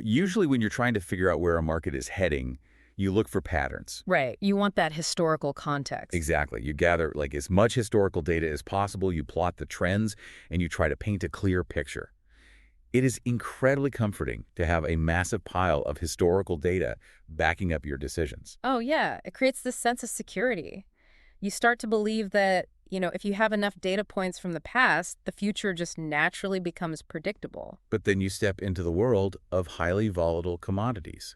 Usually when you're trying to figure out where a market is heading, you look for patterns. Right. You want that historical context. Exactly. You gather like as much historical data as possible, you plot the trends, and you try to paint a clear picture. It is incredibly comforting to have a massive pile of historical data backing up your decisions. Oh, yeah. It creates this sense of security. You start to believe that, if you have enough data points from the past, the future just naturally becomes predictable. But then you step into the world of highly volatile commodities,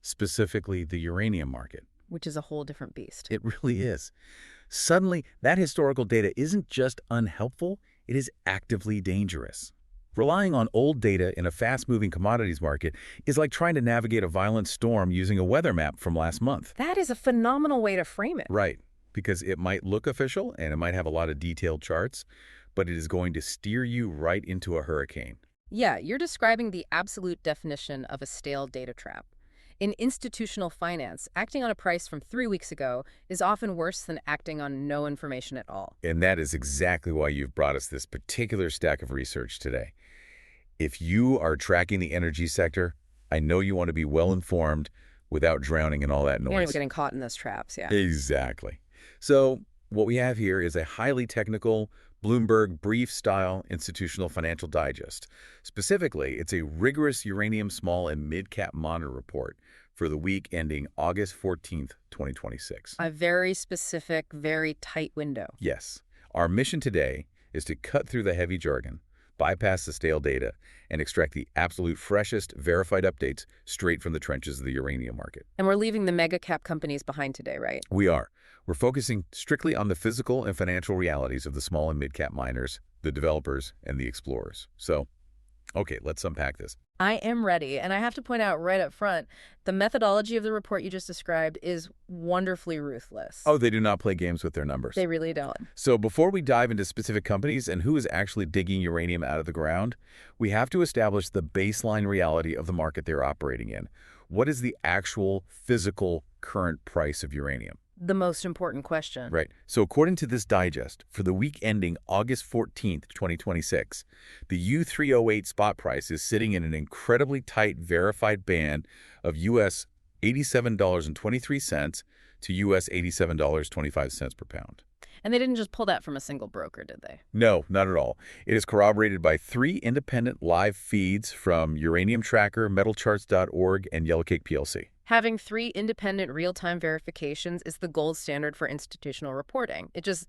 specifically the uranium market. Which is a whole different beast. It really is. Suddenly, that historical data isn't just unhelpful, it is actively dangerous. Relying on old data in a fast-moving commodities market is like trying to navigate a violent storm using a weather map from last month. That is a phenomenal way to frame it. Right, because it might look official and it might have a lot of detailed charts, but it is going to steer you right into a hurricane. Yeah, you're describing the absolute definition of a stale data trap. In institutional finance, acting on a price from 3 weeks ago is often worse than acting on no information at all. And that is exactly why you've brought us this particular stack of research today. If you are tracking the energy sector, I know you want to be well-informed without drowning in all that noise. You're not getting caught in those traps, yeah. Exactly. So what we have here is a highly technical, Bloomberg brief-style institutional financial digest. Specifically, it's a rigorous uranium small and mid-cap monitor report for the week ending August 14th, 2026. A very specific, very tight window. Yes. Our mission today is to cut through the heavy jargon, bypass the stale data, and extract the absolute freshest, verified updates straight from the trenches of the uranium market. And we're leaving the mega cap companies behind today, right? We are. We're focusing strictly on the physical and financial realities of the small and mid-cap miners, the developers, and the explorers. So, okay, let's unpack this. I am ready, and I have to point out right up front, the methodology of the report you just described is wonderfully ruthless. Oh, they do not play games with their numbers. They really don't. So before we dive into specific companies and who is actually digging uranium out of the ground, we have to establish the baseline reality of the market they're operating in. What is the actual physical current price of uranium? The most important question. Right. So according to this digest, for the week ending August 14th, 2026, the U308 spot price is sitting in an incredibly tight verified band of US $87.23 to US $87.25 per pound. And they didn't just pull that from a single broker, did they? No, not at all. It is corroborated by 3 independent live feeds from Uranium Tracker, metalcharts.org, and Yellowcake PLC. Having 3 independent real-time verifications is the gold standard for institutional reporting. It just,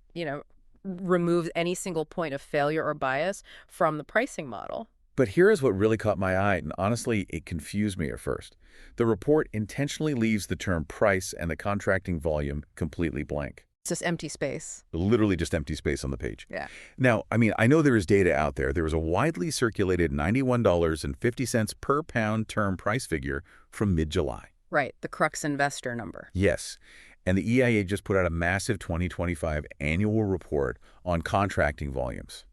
removes any single point of failure or bias from the pricing model. But here is what really caught my eye, and honestly, it confused me at first. The report intentionally leaves the term price and the contracting volume completely blank. It's just empty space. Literally just empty space on the page. Yeah. Now, I know there is data out there. There was a widely circulated $91.50 per pound term price figure from mid-July. Right, the crux investor number. Yes. And the EIA just put out a massive 2025 annual report on contracting volumes.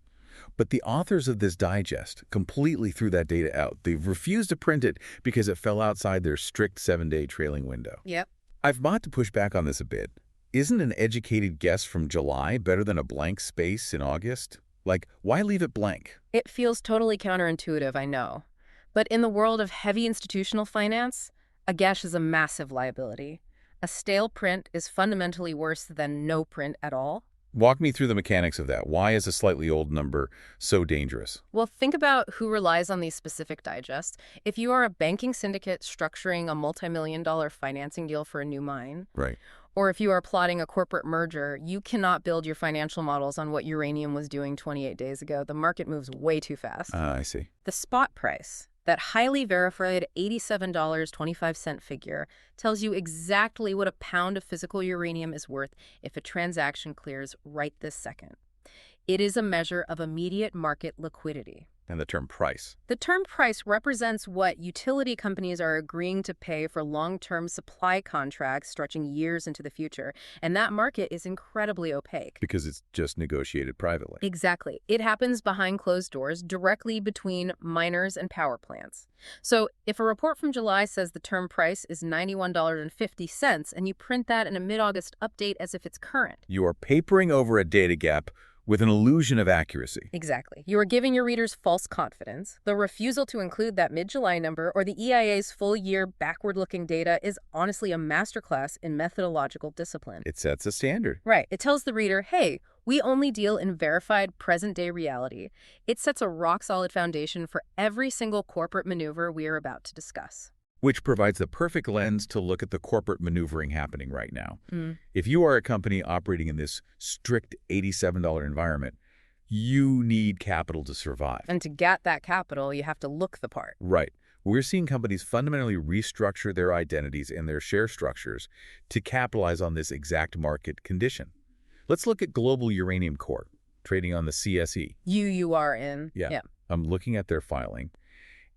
But the authors of this digest completely threw that data out. They've refused to print it because it fell outside their strict 7-day trailing window. Yep. I've bought to push back on this a bit. Isn't an educated guess from July better than a blank space in August? Like, why leave it blank? It feels totally counterintuitive, I know. But in the world of heavy institutional finance, a guess is a massive liability. A stale print is fundamentally worse than no print at all. Walk me through the mechanics of that. Why is a slightly old number so dangerous? Well, think about who relies on these specific digests. If you are a banking syndicate structuring a multi-million-dollar financing deal for a new mine, Right. or if you are plotting a corporate merger, you cannot build your financial models on what uranium was doing 28 days ago. The market moves way too fast. I see. The spot price, that highly verified $87.25 figure, tells you exactly what a pound of physical uranium is worth if a transaction clears right this second. It is a measure of immediate market liquidity. And the term price. The term price represents what utility companies are agreeing to pay for long-term supply contracts stretching years into the future. And that market is incredibly opaque. Because it's just negotiated privately. Exactly. It happens behind closed doors, directly between miners and power plants. So if a report from July says the term price is $91.50 and you print that in a mid-August update as if it's current, You are papering over a data gap with an illusion of accuracy. Exactly. You are giving your readers false confidence. The refusal to include that mid-July number or the EIA's full-year backward-looking data is honestly a masterclass in methodological discipline. It sets a standard. Right. It tells the reader, hey, we only deal in verified present-day reality. It sets a rock-solid foundation for every single corporate maneuver we are about to discuss. Which provides the perfect lens to look at the corporate maneuvering happening right now. Mm. If you are a company operating in this strict $87 environment, you need capital to survive. And to get that capital, you have to look the part. Right. We're seeing companies fundamentally restructure their identities and their share structures to capitalize on this exact market condition. Let's look at Global Uranium Corp, trading on the CSE. UURN. Yeah. I'm looking at their filing,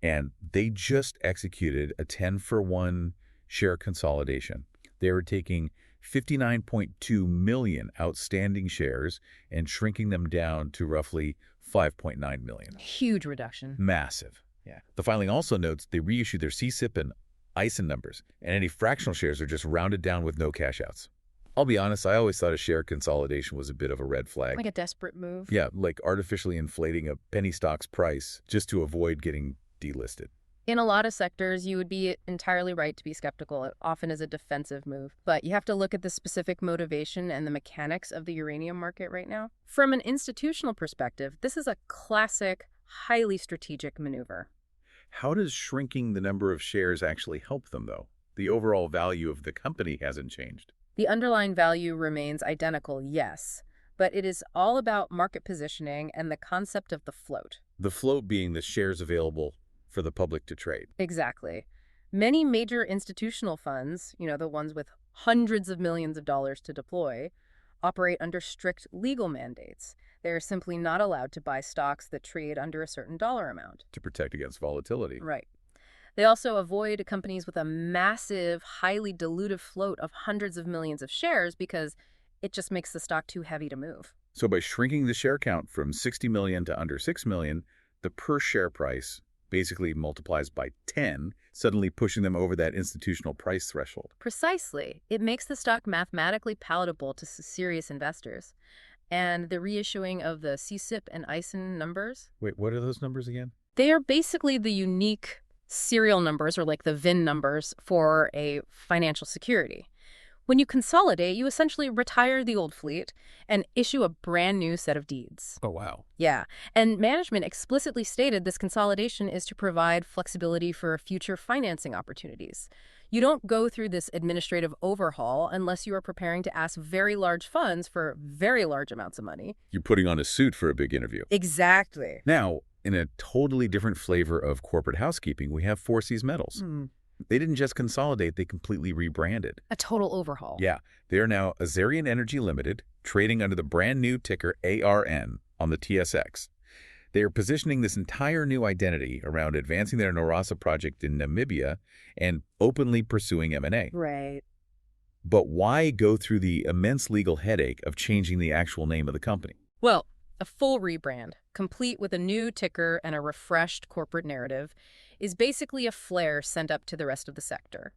and they just executed a 10-for-1 share consolidation. They were taking 59.2 million outstanding shares and shrinking them down to roughly 5.9 million. Huge reduction. Massive. Yeah. The filing also notes they reissued their CSIP and ISIN numbers, and any fractional shares are just rounded down with no cash outs. I'll be honest, I always thought a share consolidation was a bit of a red flag. Like a desperate move? Yeah, like artificially inflating a penny stock's price just to avoid getting delisted. In a lot of sectors, you would be entirely right to be skeptical. It often is a defensive move. But you have to look at the specific motivation and the mechanics of the uranium market right now. From an institutional perspective, this is a classic, highly strategic maneuver. How does shrinking the number of shares actually help them, though? The overall value of the company hasn't changed. The underlying value remains identical, yes, but it is all about market positioning and the concept of the float. The float being the shares available for the public to trade. Exactly. Many major institutional funds, the ones with hundreds of millions of dollars to deploy, operate under strict legal mandates. They are simply not allowed to buy stocks that trade under a certain dollar amount. To protect against volatility. Right. They also avoid companies with a massive, highly dilutive float of hundreds of millions of shares because it just makes the stock too heavy to move. So by shrinking the share count from 60 million to under 6 million, the per share price basically multiplies by 10, suddenly pushing them over that institutional price threshold. Precisely. It makes the stock mathematically palatable to serious investors. And the reissuing of the CSIP and ISIN numbers? Wait, what are those numbers again? They are basically the unique serial numbers, or like the VIN numbers, for a financial security. When you consolidate, you essentially retire the old fleet and issue a brand new set of deeds. Oh, wow. Yeah, and management explicitly stated this consolidation is to provide flexibility for future financing opportunities. You don't go through this administrative overhaul unless you are preparing to ask very large funds for very large amounts of money. You're putting on a suit for a big interview. Exactly. Now, in a totally different flavor of corporate housekeeping, we have Four Seas Metals. They didn't just consolidate, they completely rebranded. A total overhaul. Yeah, they are now Azarian Energy Limited, trading under the brand new ticker ARN on the TSX. They are positioning this entire new identity around advancing their Narasa project in Namibia and openly pursuing M&A. Right. But why go through the immense legal headache of changing the actual name of the company? Well, a full rebrand, complete with a new ticker and a refreshed corporate narrative, is basically a flare sent up to the rest of the sector.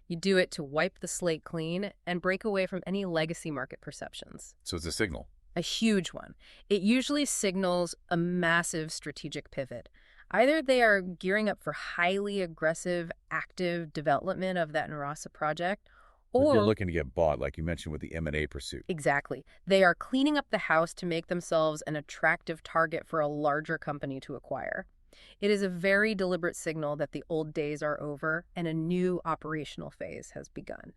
You do it to wipe the slate clean and break away from any legacy market perceptions. So it's a signal. A huge one. It usually signals a massive strategic pivot. Either they are gearing up for highly aggressive, active development of that Narasa project, or they're looking to get bought, like you mentioned with the M&A pursuit. Exactly. They are cleaning up the house to make themselves an attractive target for a larger company to acquire. It is a very deliberate signal that the old days are over and a new operational phase has begun.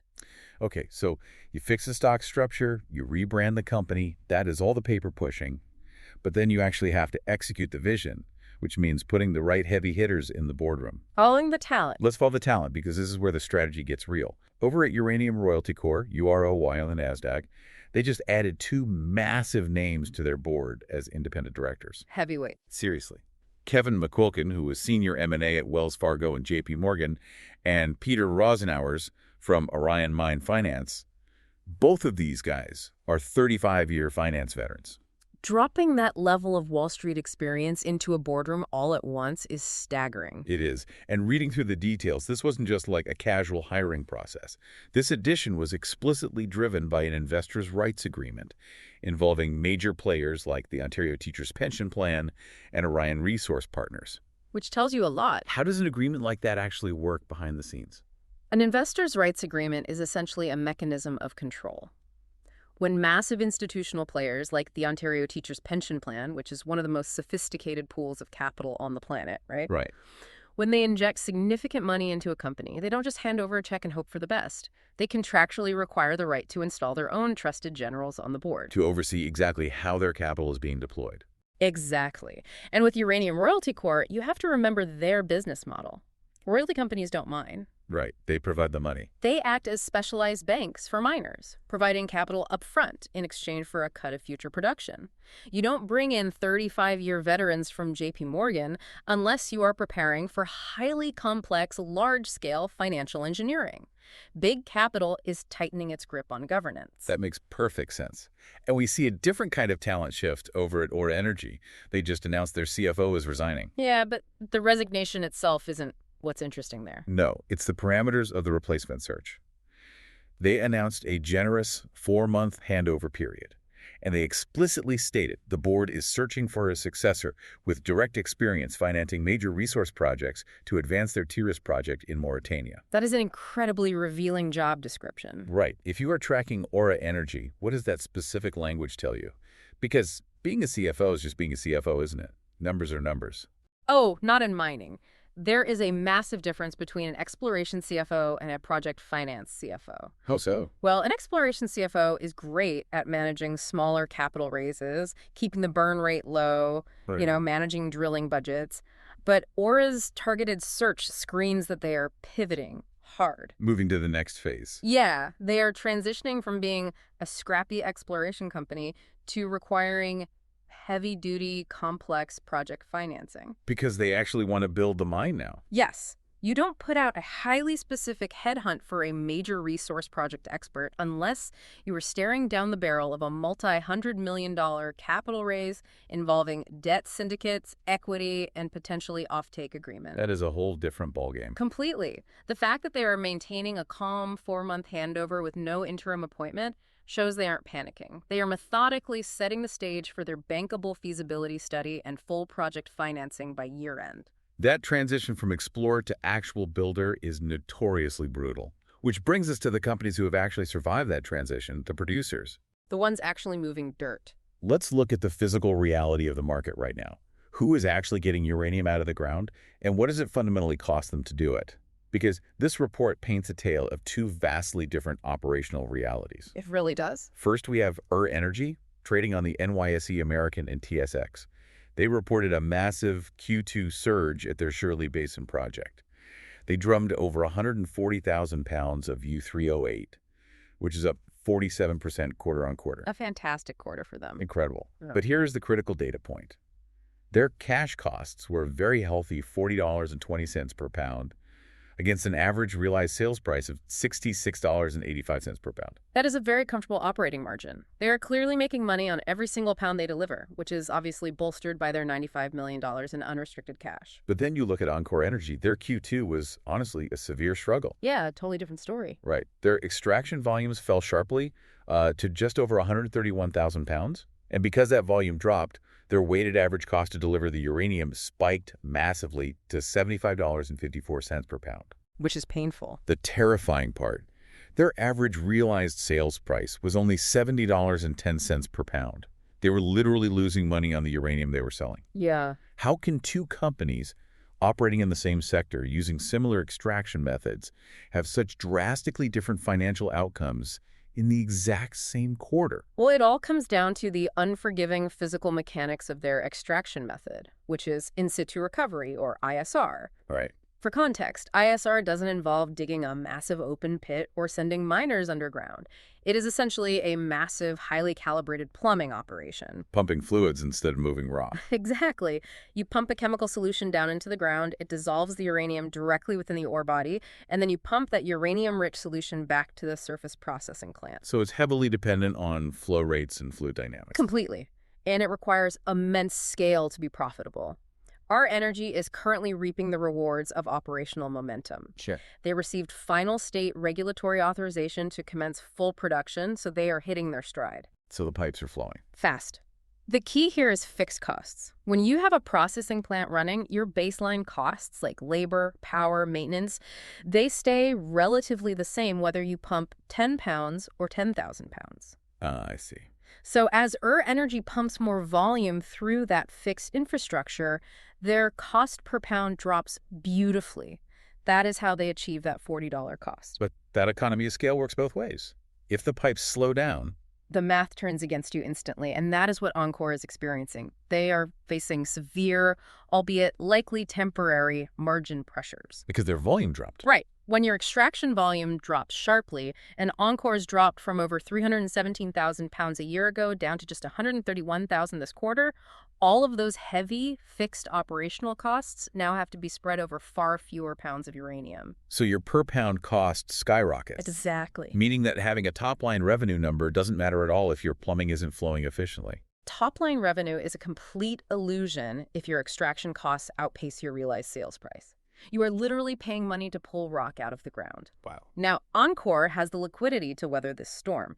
Okay, so you fix the stock structure, you rebrand the company, that is all the paper pushing, but then you actually have to execute the vision, which means putting the right heavy hitters in the boardroom. Following the talent. Let's follow the talent, because this is where the strategy gets real. Over at Uranium Royalty Corp, UROY on the NASDAQ, they just added 2 massive names to their board as independent directors. Heavyweight. Seriously. Kevin McQuilkin, who was senior M&A at Wells Fargo and JP Morgan, and Peter Rosenauers from Orion Mine Finance. Both of these guys are 35-year finance veterans. Dropping that level of Wall Street experience into a boardroom all at once is staggering. It is. And reading through the details, this wasn't just like a casual hiring process. This addition was explicitly driven by an investors' rights agreement involving major players like the Ontario Teachers' Pension Plan and Orion Resource Partners. Which tells you a lot. How does an agreement like that actually work behind the scenes? An investors' rights agreement is essentially a mechanism of control. When massive institutional players like the Ontario Teachers' Pension Plan, which is one of the most sophisticated pools of capital on the planet, right? Right. When they inject significant money into a company, they don't just hand over a check and hope for the best. They contractually require the right to install their own trusted generals on the board. To oversee exactly how their capital is being deployed. Exactly. And with Uranium Royalty Corp, you have to remember their business model. Royalty companies don't mine. Right. They provide the money. They act as specialized banks for miners, providing capital upfront in exchange for a cut of future production. You don't bring in 35-year veterans from JP Morgan unless you are preparing for highly complex, large-scale financial engineering. Big capital is tightening its grip on governance. That makes perfect sense. And we see a different kind of talent shift over at Aura Energy. They just announced their CFO is resigning. Yeah, but the resignation itself isn't what's interesting there. No, it's the parameters of the replacement search. They announced a generous 4-month handover period, and they explicitly stated the board is searching for a successor with direct experience financing major resource projects to advance their Tiris project in Mauritania. That is an incredibly revealing job description. Right. If you are tracking Aura Energy, what does that specific language tell you? Because being a CFO is just being a CFO, isn't it? Numbers are numbers. Oh, not in mining. There is a massive difference between an exploration CFO and a project finance CFO. How so? Well, an exploration CFO is great at managing smaller capital raises, keeping the burn rate low, Right. managing drilling budgets. But Aura's targeted search screens that they are pivoting hard. Moving to the next phase. Yeah, they are transitioning from being a scrappy exploration company to requiring heavy-duty, complex project financing. Because they actually want to build the mine now. Yes, you don't put out a highly specific headhunt for a major resource project expert unless you are staring down the barrel of a multi-hundred-million-dollar capital raise involving debt syndicates, equity, and potentially offtake agreement. That is a whole different ballgame. Completely. The fact that they are maintaining a calm 4-month handover with no interim appointment shows they aren't panicking. They are methodically setting the stage for their bankable feasibility study and full project financing by year-end. That transition from explorer to actual builder is notoriously brutal. Which brings us to the companies who have actually survived that transition, the producers. The ones actually moving dirt. Let's look at the physical reality of the market right now. Who is actually getting uranium out of the ground, and what does it fundamentally cost them to do it? Because this report paints a tale of two vastly different operational realities. It really does. First, we have Energy, trading on the NYSE American and TSX. They reported a massive Q2 surge at their Shirley Basin project. They drummed over 140,000 pounds of U3O8, which is up 47% quarter-on-quarter. A fantastic quarter for them. Incredible. Yeah. But here's the critical data point. Their cash costs were a very healthy $40.20 per pound, against an average realized sales price of $66.85 per pound. That is a very comfortable operating margin. They are clearly making money on every single pound they deliver, which is obviously bolstered by their $95 million in unrestricted cash. But then you look at Encore Energy, their Q2 was honestly a severe struggle. Yeah, a totally different story. Right. Their extraction volumes fell sharply to just over 131,000 pounds. And because that volume dropped, their weighted average cost to deliver the uranium spiked massively to $75.54 per pound. Which is painful. The terrifying part, their average realized sales price was only $70.10 per pound. They were literally losing money on the uranium they were selling. Yeah. How can two companies operating in the same sector using similar extraction methods have such drastically different financial outcomes in the exact same quarter? Well, it all comes down to the unforgiving physical mechanics of their extraction method, which is In-Situ Recovery, or ISR. All right. For context, ISR doesn't involve digging a massive open pit or sending miners underground. It is essentially a massive, highly calibrated plumbing operation. Pumping fluids instead of moving rock. Exactly. You pump a chemical solution down into the ground, it dissolves the uranium directly within the ore body, and then you pump that uranium-rich solution back to the surface processing plant. So it's heavily dependent on flow rates and fluid dynamics. Completely. and it requires immense scale to be profitable. Our Energy is currently reaping the rewards of operational momentum. Sure. They received final state regulatory authorization to commence full production, so they are hitting their stride. So the pipes are flowing. Fast. The key here is fixed costs. When you have a processing plant running, your baseline costs like labor, power, maintenance, they stay relatively the same whether you pump 10 pounds or 10,000 pounds. I see. So as Energy pumps more volume through that fixed infrastructure, their cost per pound drops beautifully. That is how they achieve that $40 cost. But that economy of scale works both ways. If the pipes slow down, The math turns against you instantly, and that is what Encore is experiencing. They are facing severe, albeit likely temporary, margin pressures. because their volume dropped. Right. When your extraction volume drops sharply, and Encore's dropped from over 317,000 pounds a year ago down to just 131,000 this quarter, all of those heavy, fixed operational costs now have to be spread over far fewer pounds of uranium. So your per pound cost skyrockets. Exactly. Meaning that having a top-line revenue number doesn't matter at all if your plumbing isn't flowing efficiently. Top-line revenue is a complete illusion if your extraction costs outpace your realized sales price. You are literally paying money to pull rock out of the ground. Wow. Now, Encore has the liquidity to weather this storm.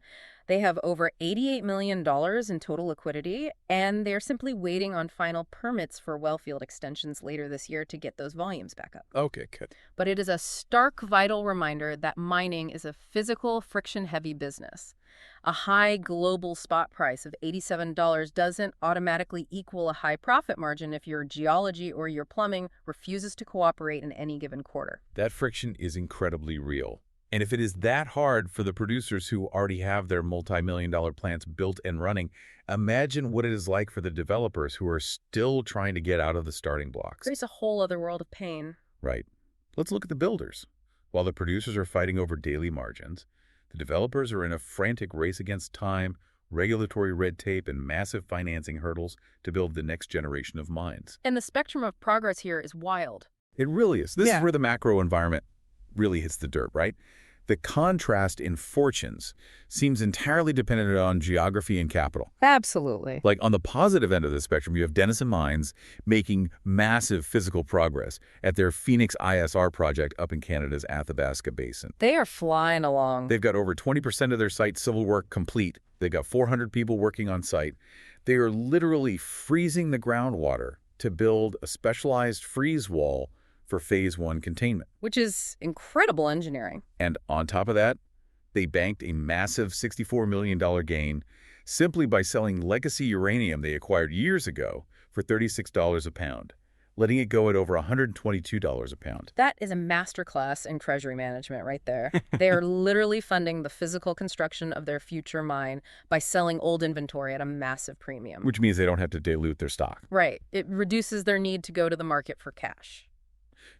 They have over $88 million in total liquidity, and they're simply waiting on final permits for wellfield extensions later this year to get those volumes back up. Okay, good. But it is a stark, vital reminder that mining is a physical, friction-heavy business. A high global spot price of $87 doesn't automatically equal a high profit margin if your geology or your plumbing refuses to cooperate in any given quarter. That friction is incredibly real. And if it is that hard for the producers who already have their multi-million-dollar plants built and running, imagine what it is like for the developers who are still trying to get out of the starting blocks. There's a whole other world of pain. Right. Let's look at the builders. While the producers are fighting over daily margins, the developers are in a frantic race against time, regulatory red tape, and massive financing hurdles to build the next generation of mines. And the spectrum of progress here is wild. It really is. This Yeah. is where the macro environment really hits the dirt, right? The contrast in fortunes seems entirely dependent on geography and capital. Absolutely. Like on the positive end of the spectrum, you have Denison Mines making massive physical progress at their Phoenix ISR project up in Canada's Athabasca Basin. They are flying along. They've got over 20% of their site civil work complete. They've got 400 people working on site. They are literally freezing the groundwater to build a specialized freeze wall for Phase 1 containment. Which is incredible engineering. And on top of that, they banked a massive $64 million gain simply by selling legacy uranium they acquired years ago for $36 a pound, letting it go at over $122 a pound. That is a masterclass in treasury management right there. They are literally funding the physical construction of their future mine by selling old inventory at a massive premium. Which means they don't have to dilute their stock. Right. It reduces their need to go to the market for cash.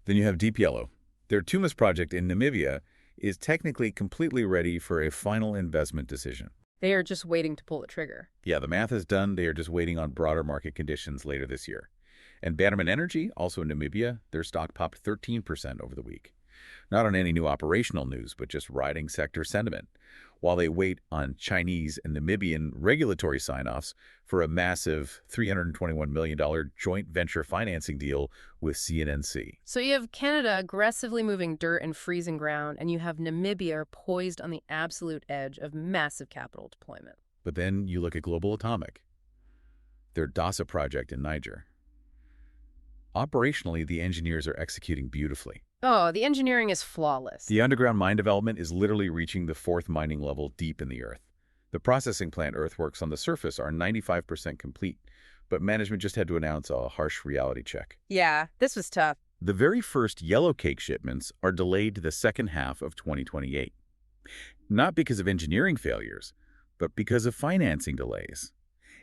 Then you have Deep Yellow. Their Tumas project in Namibia is technically completely ready for a final investment decision. They are just waiting to pull the trigger. Yeah, the math is done. They are just waiting on broader market conditions later this year. And Bannerman Energy, also in Namibia, their stock popped 13% over the week. Not on any new operational news, but just riding sector sentiment, while they wait on Chinese and Namibian regulatory sign-offs for a massive $321 million joint venture financing deal with CNNC. So you have Canada aggressively moving dirt and freezing ground, and you have Namibia poised on the absolute edge of massive capital deployment. But then you look at Global Atomic, their DASA project in Niger. Operationally, the engineers are executing beautifully. Oh, the engineering is flawless. The underground mine development is literally reaching the 4th mining level deep in the earth. The processing plant earthworks on the surface are 95% complete, but management just had to announce a harsh reality check. Yeah, this was tough. The very first Yellowcake shipments are delayed to the second half of 2028. Not because of engineering failures, but because of financing delays.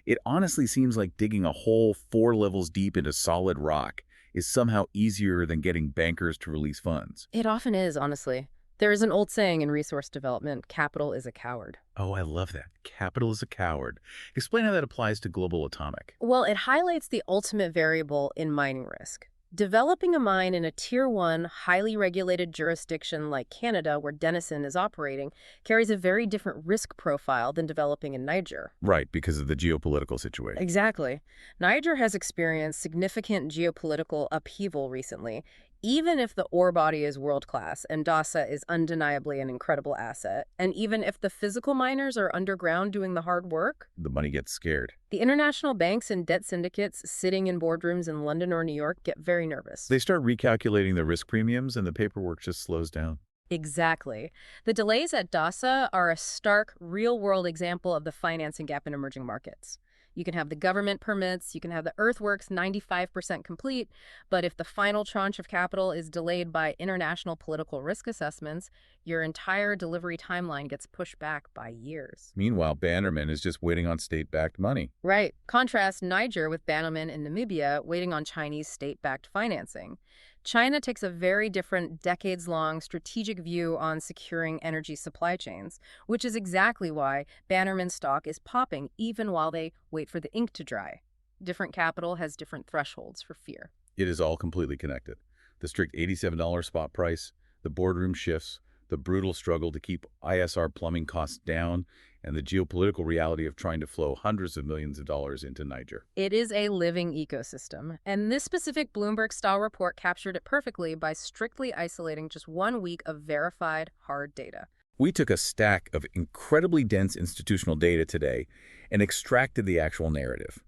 It honestly seems like digging a hole 4 levels deep into solid rock is somehow easier than getting bankers to release funds. It often is, honestly. There is an old saying in resource development, capital is a coward. Oh, I love that. Capital is a coward. Explain how that applies to Global Atomic. Well, it highlights the ultimate variable in mining risk, Developing a mine in a Tier 1, highly regulated jurisdiction like Canada, where Denison is operating, carries a very different risk profile than developing in Niger. Right, because of the geopolitical situation. Exactly. Niger has experienced significant geopolitical upheaval recently. Even if the ore body is world-class and DASA is undeniably an incredible asset, and even if the physical miners are underground doing the hard work, The money gets scared. the international banks and debt syndicates sitting in boardrooms in London or New York get very nervous. They start recalculating the risk premiums and the paperwork just slows down. Exactly. The delays at DASA are a stark, real-world example of the financing gap in emerging markets. You can have the government permits, you can have the earthworks 95% complete, but if the final tranche of capital is delayed by international political risk assessments, your entire delivery timeline gets pushed back by years. Meanwhile, Bannerman is just waiting on state-backed money. Right. Contrast Niger with Bannerman in Namibia waiting on Chinese state-backed financing. China takes a very different decades-long strategic view on securing energy supply chains, which is exactly why Bannerman stock is popping even while they wait for the ink to dry. Different capital has different thresholds for fear. It is all completely connected. The strict $87 spot price, the boardroom shifts, the brutal struggle to keep ISR plumbing costs down, and the geopolitical reality of trying to flow hundreds of millions of dollars into Niger. It is a living ecosystem, and this specific Bloomberg-style report captured it perfectly by strictly isolating just 1 week of verified hard data. We took a stack of incredibly dense institutional data today and extracted the actual narrative.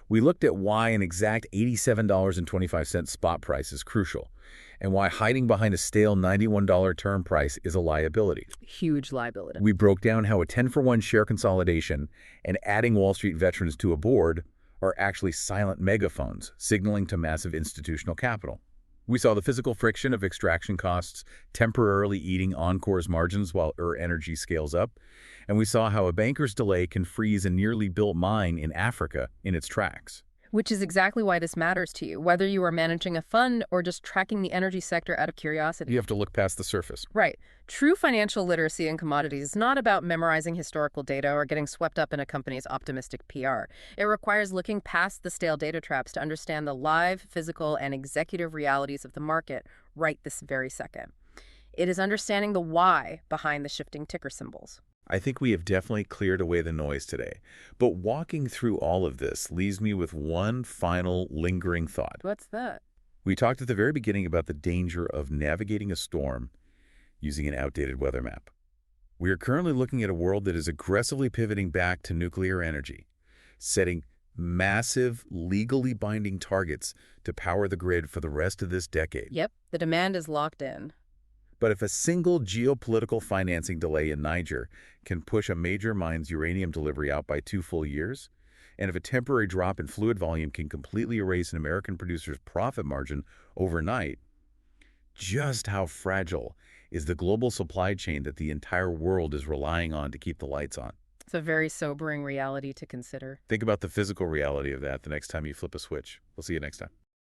We looked at why an exact $87.25 spot price is crucial, and why hiding behind a stale $91 term price is a liability. Huge liability. We broke down how a 10-for-1 share consolidation and adding Wall Street veterans to a board are actually silent megaphones signaling to massive institutional capital. We saw the physical friction of extraction costs temporarily eating Encore's margins while Energy scales up, and we saw how a banker's delay can freeze a nearly built mine in Africa in its tracks. Which is exactly why this matters to you, whether you are managing a fund or just tracking the energy sector out of curiosity. You have to look past the surface. Right. True financial literacy in commodities is not about memorizing historical data or getting swept up in a company's optimistic PR. It requires looking past the stale data traps to understand the live, physical, and executive realities of the market right this very second. It is understanding the why behind the shifting ticker symbols. I think we have definitely cleared away the noise today. But walking through all of this leaves me with one final lingering thought. What's that? We talked at the very beginning about the danger of navigating a storm using an outdated weather map. We are currently looking at a world that is aggressively pivoting back to nuclear energy, setting massive, legally binding targets to power the grid for the rest of this decade. Yep, the demand is locked in. But if a single geopolitical financing delay in Niger can push a major mine's uranium delivery out by 2 full years, and if a temporary drop in fluid volume can completely erase an American producer's profit margin overnight, just how fragile is the global supply chain that the entire world is relying on to keep the lights on? It's a very sobering reality to consider. Think about the physical reality of that the next time you flip a switch. We'll see you next time.